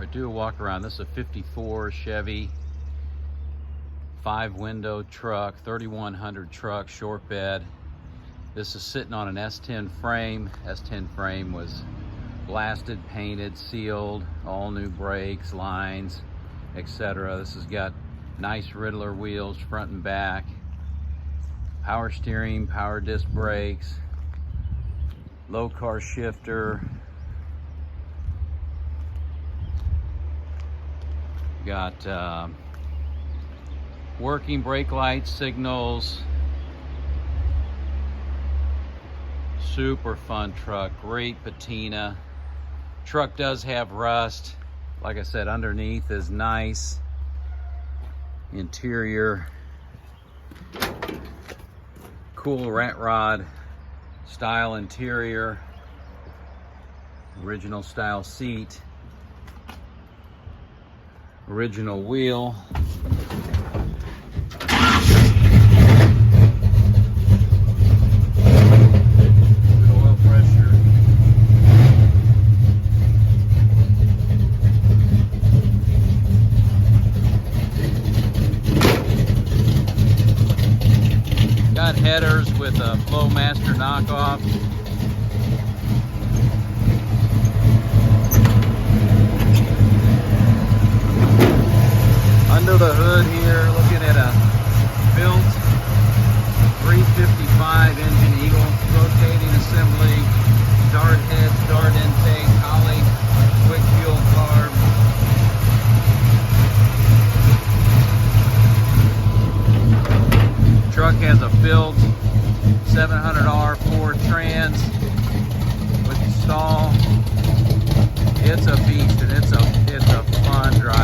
or do a walk around. This is a 54 Chevy 5-window truck, 3100 truck, short bed. This is sitting on an S10 frame. S10 frame was blasted, painted, sealed, all new brakes, lines, etc. This has got nice Riddler wheels, front and back, power steering, power disc brakes, low car shifter. Got working brake lights, signals. Super fun truck, great patina. Truck does have rust. Like I said, underneath is nice. Interior, cool Ratrod style interior. Original style seat. Original wheel. Good oil pressure. Got headers with a Flowmaster knockoff. Under the hood here, looking at a built 355 engine Eagle, rotating assembly, dart head, dart intake, Holley, Quickfuel, Carb. Truck has a built 700R Ford Trans with the stall. It's a beast and it's a fun drive.